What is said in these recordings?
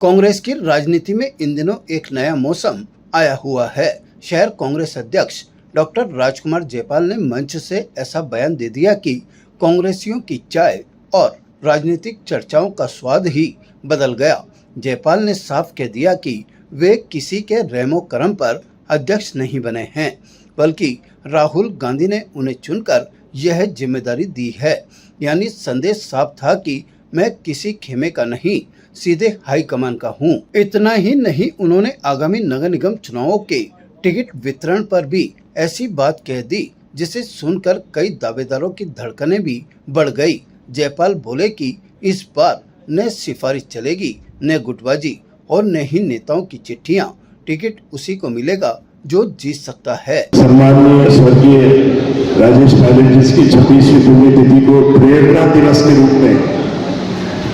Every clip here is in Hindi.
कांग्रेस की राजनीति में इन दिनों एक नया मौसम आया हुआ है। शहर कांग्रेस अध्यक्ष डॉक्टर राजकुमार जयपाल ने मंच से ऐसा बयान दे दिया कि कांग्रेसियों की चाय और राजनीतिक चर्चाओं का स्वाद ही बदल गया। जयपाल ने साफ कह दिया कि वे किसी के रहमो करम पर अध्यक्ष नहीं बने हैं, बल्कि राहुल गांधी ने उन्हें चुनकर यह जिम्मेदारी दी है। यानी संदेश साफ था कि मैं किसी खेमे का नहीं, सीधे हाईकमान का हूं। इतना ही नहीं, उन्होंने आगामी नगर निगम चुनावों के टिकट वितरण पर भी ऐसी बात कह दी जिसे सुनकर कई दावेदारों की धड़कनें भी बढ़ गई। जयपाल बोले कि इस बार न सिफारिश चलेगी, न गुटबाजी और न ही नेताओं की चिट्ठियां। टिकट उसी को मिलेगा जो जीत सकता है। सम्माननीय स्वर्गीय राजेश पायलट जी की 26वीं पुण्यतिथि को प्रेरणा दिवस के रूप में,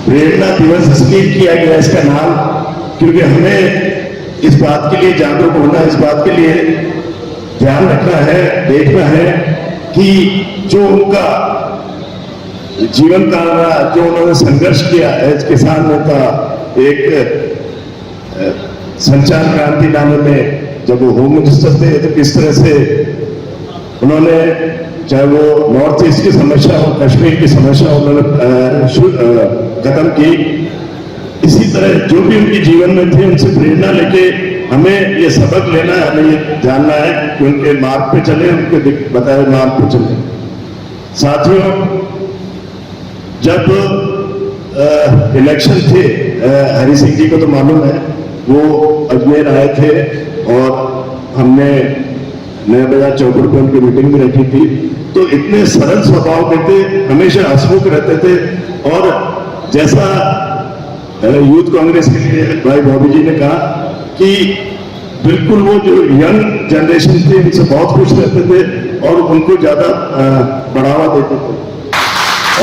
प्रेरणा दिवस इसलिए किया गया इसका नाम क्योंकि हमें इस बात के लिए जागरूक होना, इस बात के लिए ध्यान रखना है, देखना है कि जो उनका जीवन काल रहा, जो उन्होंने संघर्ष किया एज किसान नेता, एक संचार क्रांति लाने में जब वो होम मिनिस्टर थे तो किस तरह से उन्होंने, चाहे वो नॉर्थ ईस्ट की समस्या हो, कश्मीर की समस्या हो, उन्होंने खत्म की। इसी तरह जो भी उनके जीवन में थे उनसे प्रेरणा लेके हमें ये सबक लेना है, हमें ये जानना है कि उनके मार्ग पे चले, उनके बताए मार्ग पे चले। साथियों, जब इलेक्शन थे, हरि सिंह जी को तो मालूम है, वो अजमेर आए थे और हमने नया बाजार चौपड़ पर उनकी मीटिंग भी रखी थी। तो इतने सरल स्वभाव के थे, हमेशा हंसमुख रहते थे और जैसा यूथ कांग्रेस के लिए भाई भाभी जी ने कहा कि बिल्कुल वो जो यंग जनरेशन थी उनसे बहुत खुश रहते थे और उनको ज्यादा बढ़ावा देते थे।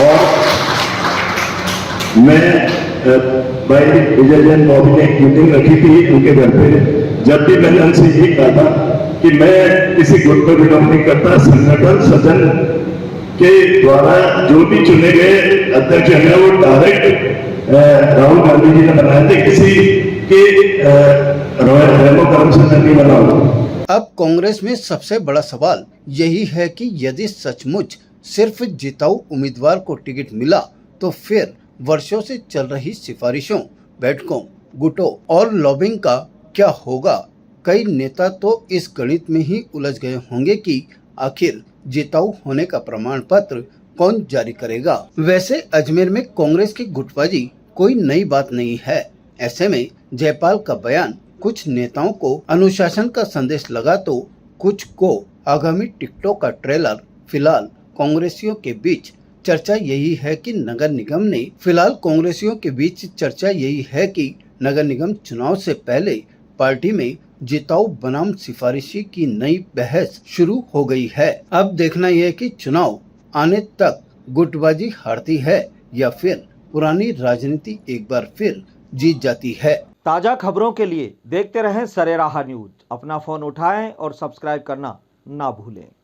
और मैं भाई विजय जैन बॉबी ने एक मीटिंग रखी थी उनके घर पे, जब भी मैंने उनसे यही कहा था कि मैं किसी गुट को बिलोंग नहीं करता, संगठन सदन के द्वारा जो भी चुने गए अध्यक्ष हैं वो डायरेक्ट राहुल गांधी जी ने बनाए थे, किसी के रहमो करम से नहीं बना हुआ। अब कांग्रेस में सबसे बड़ा सवाल यही है कि यदि सचमुच सिर्फ जिताऊ उम्मीदवार को टिकट मिला तो फिर वर्षों से चल रही सिफारिशों, बैठकों, गुटों और लॉबिंग का क्या होगा। कई नेता तो इस गणित में ही उलझ गए होंगे कि आखिर जिताऊ होने का प्रमाण पत्र कौन जारी करेगा। वैसे अजमेर में कांग्रेस की गुटबाजी कोई नई बात नहीं है। ऐसे में जयपाल का बयान कुछ नेताओं को अनुशासन का संदेश लगा तो कुछ को आगामी टिकटों का ट्रेलर। फिलहाल कांग्रेसियों के बीच चर्चा यही है कि नगर निगम चुनाव से पहले पार्टी में जिताऊ बनाम सिफारिशी की नई बहस शुरू हो गई है। अब देखना यह है कि चुनाव आने तक गुटबाजी हारती है या फिर पुरानी राजनीति एक बार फिर जीत जाती है। ताजा खबरों के लिए देखते रहें सरेराह न्यूज। अपना फोन उठाएं और सब्सक्राइब करना ना भूलें।